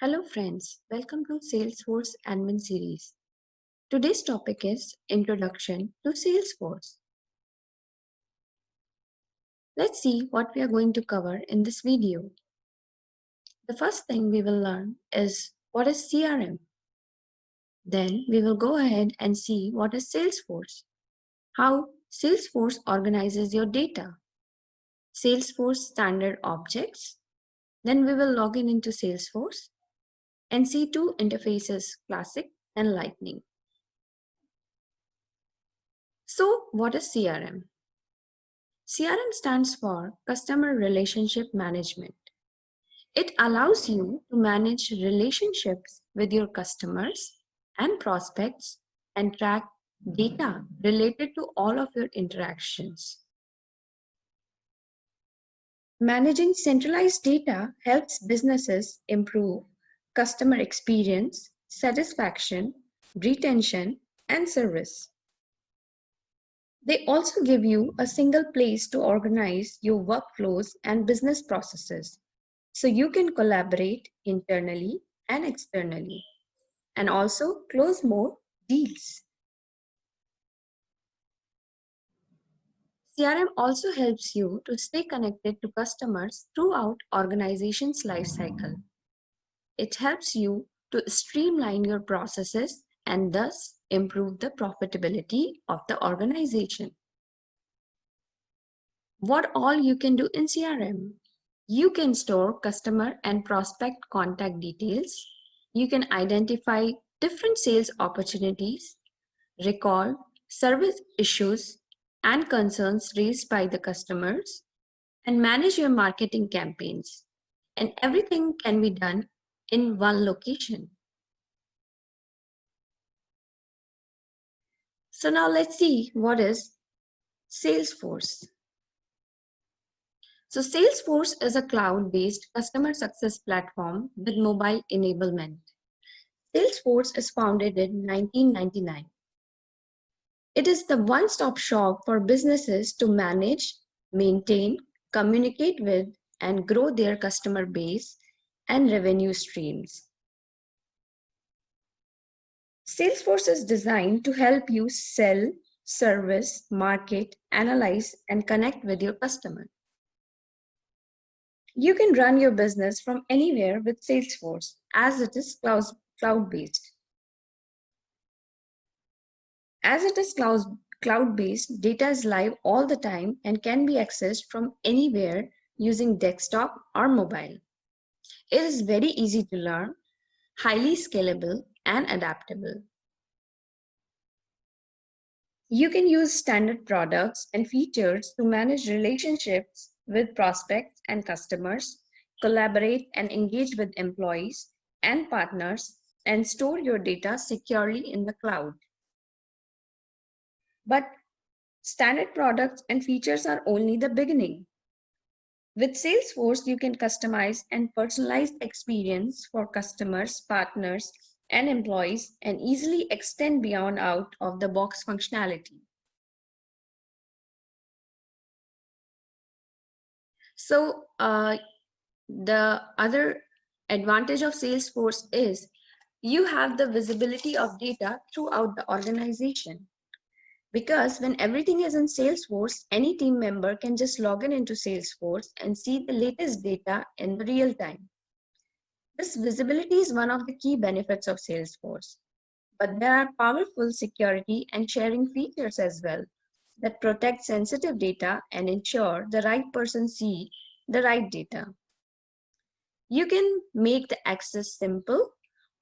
Hello friends, welcome to Salesforce Admin Series. Today's topic is Introduction to Salesforce. Let's see what we are going to cover in this video. The first thing we will learn is what is CRM. Then we will go ahead and see what is Salesforce, how Salesforce organizes your data, Salesforce standard objects. Then we will log in into Salesforce and see two interfaces, Classic and Lightning. So what is CRM? CRM stands for Customer Relationship Management. It allows you to manage relationships with your customers and prospects and track data related to all of your interactions. Managing centralized data helps businesses improve customer experience, satisfaction, retention, and service. They also give you a single place to organize your workflows and business processes so you can collaborate internally and externally and also close more deals. CRM also helps you to stay connected to customers throughout organization's life cycle. It helps you to streamline your processes and thus improve the profitability of the organization. What all you can do in CRM? You can store customer and prospect contact details. You can identify different sales opportunities, record service issues and concerns raised by the customers, and manage your marketing campaigns. And everything can be done in one location. So now let's see what is Salesforce. So Salesforce is a cloud-based customer success platform with mobile enablement. Salesforce is founded in 1999. It is the one-stop shop for businesses to manage, maintain, communicate with, and grow their customer base and revenue streams. Salesforce is designed to help you sell, service, market, analyze, and connect with your customer. You can run your business from anywhere with Salesforce as it is cloud-based. As it is cloud-based, data is live all the time and can be accessed from anywhere using desktop or mobile. It is very easy to learn, highly scalable, and adaptable. You can use standard products and features to manage relationships with prospects and customers, collaborate and engage with employees and partners, and store your data securely in the cloud. But standard products and features are only the beginning. With Salesforce, you can customize and personalize the experience for customers, partners, and employees and easily extend beyond out-of-the-box functionality. So the other advantage of Salesforce is you have the visibility of data throughout the organization. Because when everything is in Salesforce, any team member can just log in into Salesforce and see the latest data in the real time. This visibility is one of the key benefits of Salesforce. But there are powerful security and sharing features as well that protect sensitive data and ensure the right person see the right data. You can make the access simple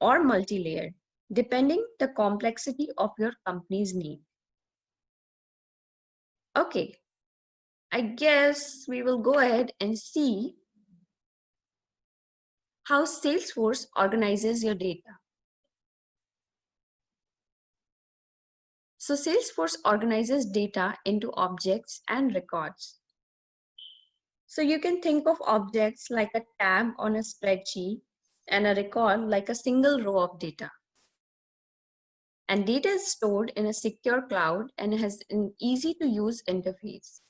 or multi-layered, depending the complexity of your company's need. Okay, I guess we will go ahead and see how Salesforce organizes your data. So Salesforce organizes data into objects and records. So you can think of objects like a tab on a spreadsheet and a record like a single row of data. And data is stored in a secure cloud and has an easy to use interface.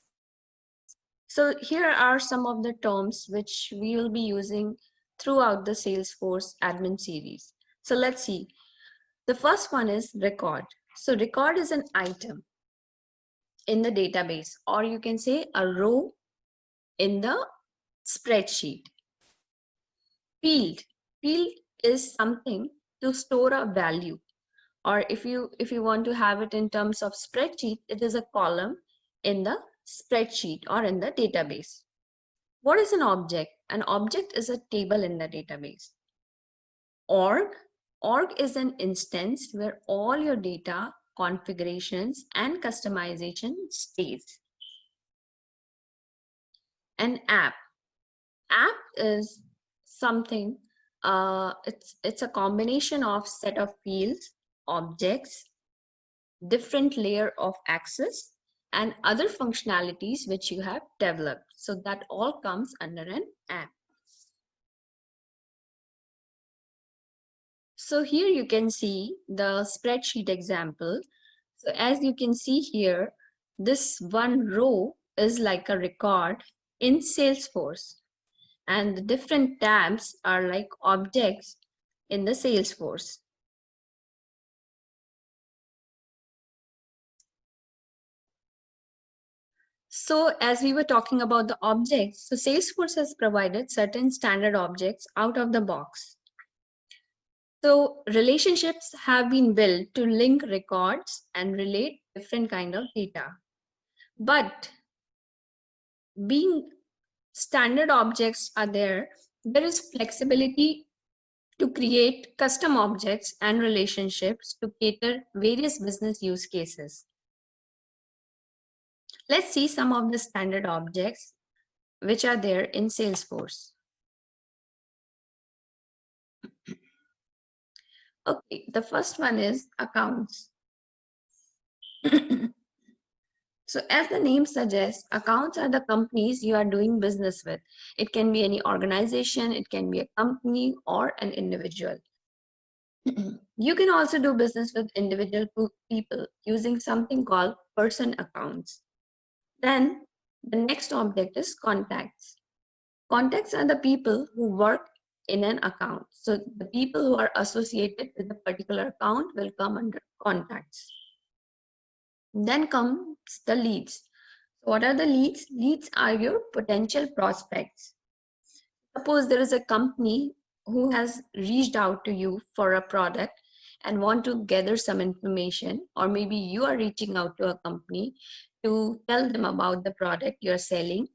So here are some of the terms which we will be using throughout the Salesforce admin series. So let's see. The first one is record. So record is an item in the database, or you can say a row in the spreadsheet. Field. Field is something to store a value, or if you want to have it in terms of spreadsheet, it is a column in the spreadsheet or in the database. What is an object? An object is a table in the database. Org. Org is an instance where all your data, configurations, and customization stays. An app. App is something, it's a combination of set of fields, objects, different layer of access, and other functionalities which you have developed. So that all comes under an app. So here you can see the spreadsheet example. So as you can see here, this one row is like a record in Salesforce, and the different tabs are like objects in the Salesforce. So as we were talking about the objects, so Salesforce has provided certain standard objects out of the box. So relationships have been built to link records and relate different kind of data. But being standard objects are there, there is flexibility to create custom objects and relationships to cater various business use cases. Let's see some of the standard objects which are there in Salesforce. Okay, the first one is accounts. So as the name suggests, accounts are the companies you are doing business with. It can be any organization, it can be a company or an individual. You can also do business with individual people using something called person accounts. Then the next object is contacts. Contacts are the people who work in an account. So the people who are associated with a particular account will come under contacts. Then comes the leads. What are the leads? Leads are your potential prospects. Suppose there is a company who has reached out to you for a product and want to gather some information, or maybe you are reaching out to a company to tell them about the product you're selling,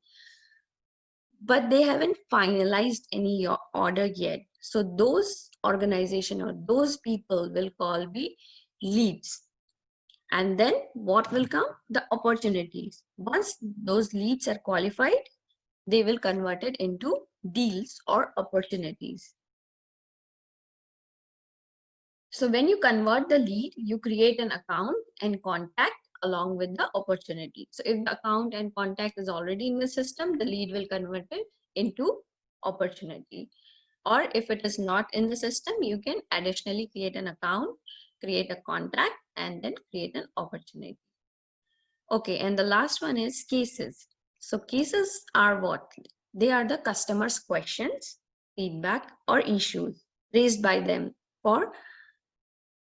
but they haven't finalized any order yet. So those organization or those people will call be leads. And then what will come? The opportunities. Once those leads are qualified, they will convert it into deals or opportunities. So when you convert the lead, you create an account and contact along with the opportunity. So if the account and contact is already in the system, the lead will convert it into opportunity. Or if it is not in the system, you can additionally create an account, create a contact, and then create an opportunity. Okay, and the last one is cases. So cases are what? They are the customer's questions, feedback, or issues raised by them for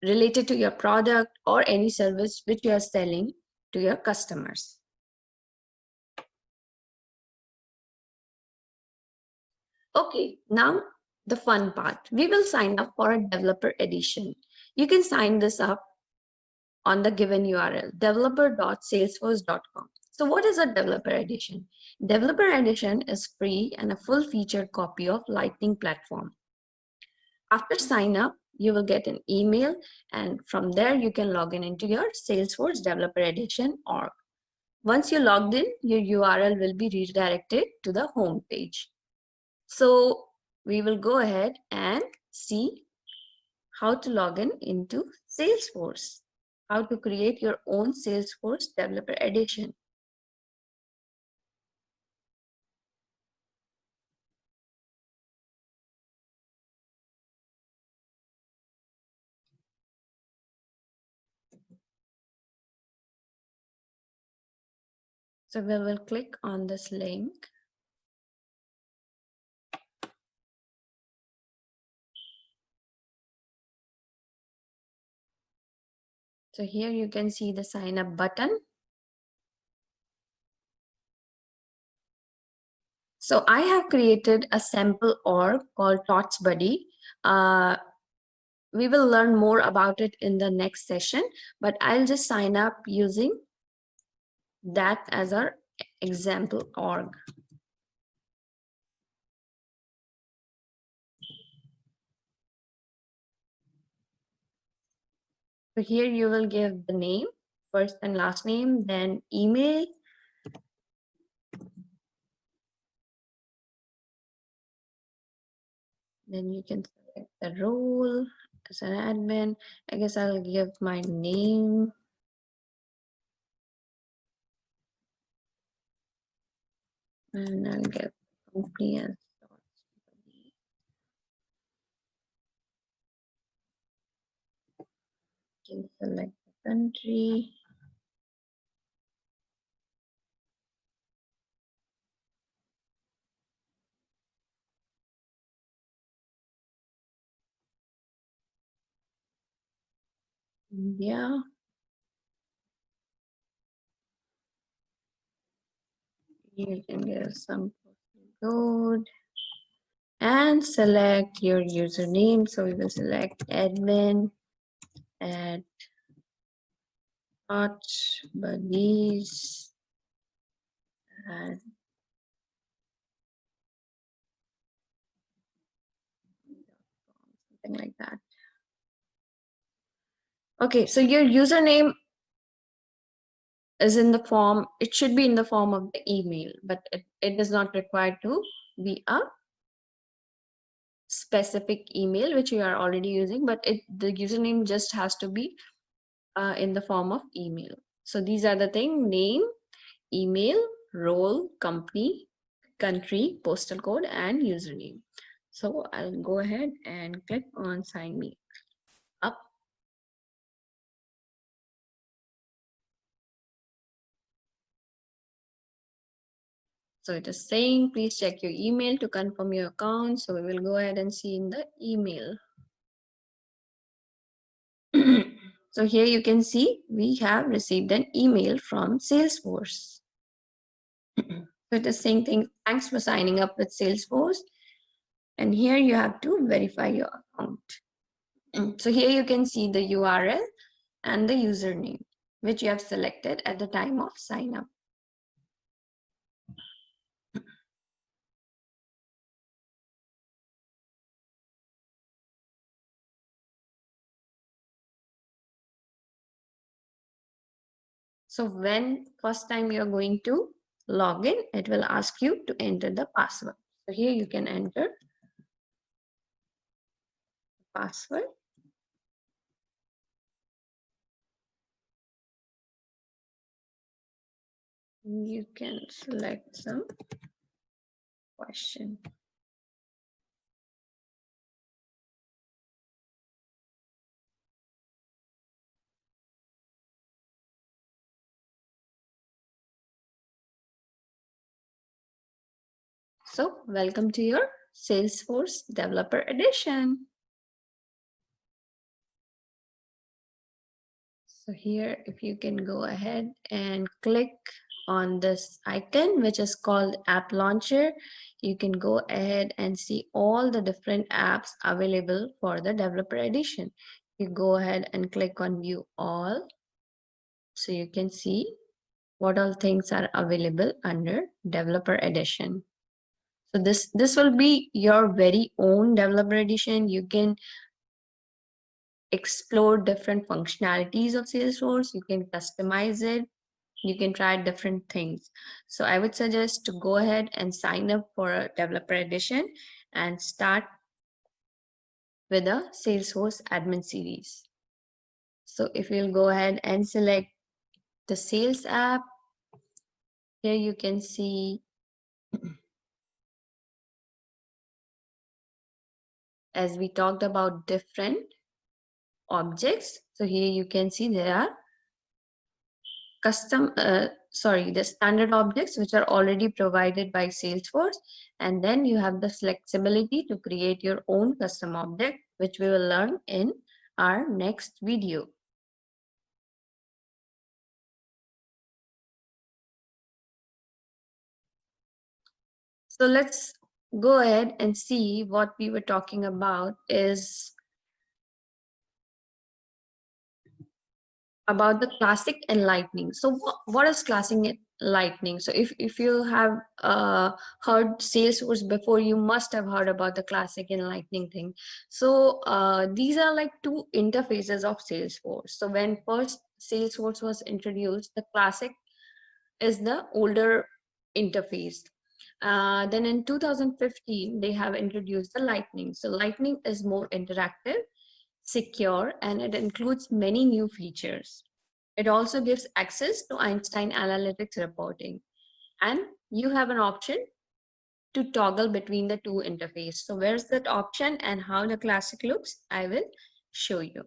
related to your product or any service which you are selling to your customers. Okay, now the fun part. We will sign up for a developer edition. You can sign this up on the given URL, developer.salesforce.com. So what is a developer edition? Developer edition is free and a full-featured copy of Lightning platform. After sign up, you will get an email, and from there you can log in into your Salesforce Developer Edition org. Once you're logged in, your URL will be redirected to the home page. So we will go ahead and see how to log in into Salesforce, how to create your own Salesforce Developer Edition. So we will click on this link. So here you can see the sign up button. So I have created a sample org called Tots Buddy. We will learn more about it in the next session, but I'll just sign up using that as our example org. So here you will give the name, first and last name, then email, then you can select the role as an admin. I guess I'll give my name, and I'll give company as can select the country. India. You can give some code and select your username. So we will select admin at Hotch Buddies and something like that. Okay, so your username is in the form, it should be in the form of the email, but it is not required to be a specific email which you are already using, but the username just has to be in the form of email. So these are the things: name, email, role, company, country, postal code, and username. So I'll go ahead and click on sign me up. So it is saying, please check your email to confirm your account. So we will go ahead and see in the email. So here you can see we have received an email from Salesforce. So it is saying thanks for signing up with Salesforce. And here you have to verify your account. So here you can see the URL and the username, which you have selected at the time of sign up. So when first time you're going to log in, it will ask you to enter the password. So here you can enter password. You can select some question. So welcome to your Salesforce Developer Edition. So here, if you can go ahead and click on this icon, which is called App Launcher, you can go ahead and see all the different apps available for the Developer Edition. You go ahead and click on View All, so you can see what all things are available under Developer Edition. So this will be your very own Developer Edition. You can explore different functionalities of Salesforce. You can customize it. You can try different things. So I would suggest to go ahead and sign up for a Developer Edition and start with a Salesforce admin series. So if you'll go ahead and select the sales app, here you can see as we talked about different objects. So here you can see there are the standard objects which are already provided by Salesforce, and then you have the flexibility to create your own custom object, which we will learn in our next video. So let's go ahead and see what we were talking about is about the classic and lightning. So what is classic and lightning? So if you have heard Salesforce before, you must have heard about the classic and lightning thing. So these are like two interfaces of Salesforce. So when first Salesforce was introduced, the classic is the older interface. Then in 2015, they have introduced the lightning. So lightning is more interactive, secure, and it includes many new features. It also gives access to Einstein Analytics reporting. And you have an option to toggle between the two interface. So where's that option and how the classic looks? I will show you.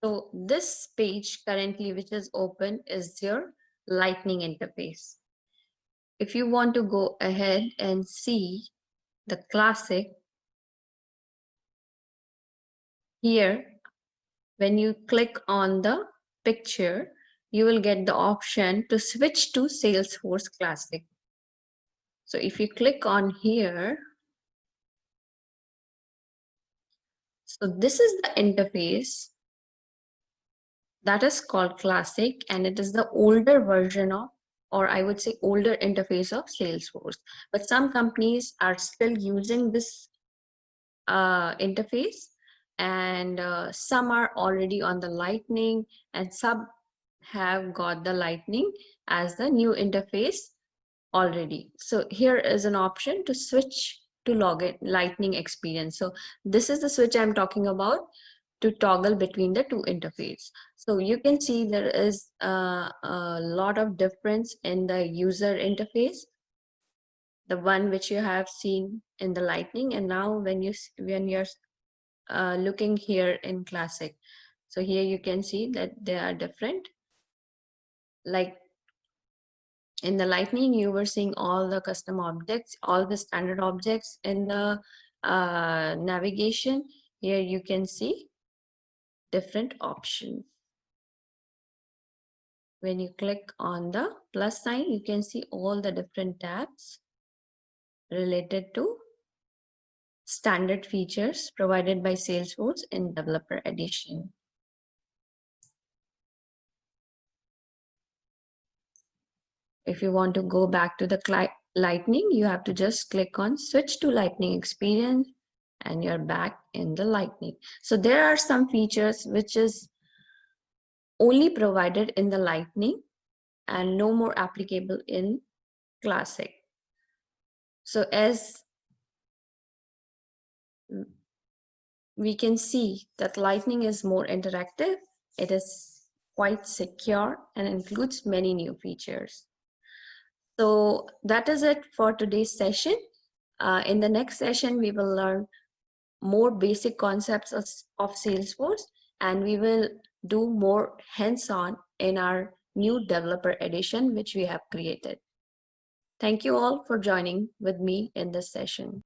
So this page currently which is open is your lightning interface. If you want to go ahead and see the classic, here when you click on the picture, you will get the option to switch to Salesforce Classic. So if you click on here, so this is the interface that is called Classic, and it is the older version of, or I would say older interface of Salesforce. But some companies are still using this interface, and some are already on the lightning, and some have got the lightning as the new interface already. So here is an option to switch to login lightning experience. So this is the switch I'm talking about, to toggle between the two interface. So you can see there is a lot of difference in the user interface, the one which you have seen in the lightning, and now when you're looking here in classic. So here you can see that they are different. Like in the lightning, you were seeing all the custom objects, all the standard objects in the navigation. Here you can see different options. When you click on the plus sign, you can see all the different tabs related to standard features provided by Salesforce in Developer Edition. If you want to go back to the lightning, you have to just click on switch to lightning experience and you're back in the lightning. So there are some features which is only provided in the lightning and no more applicable in classic. So as we can see that lightning is more interactive, it is quite secure and includes many new features. So that is it for today's session. In the next session, we will learn more basic concepts of Salesforce, and we will do more hands-on in our new developer edition, which we have created. Thank you all for joining with me in this session.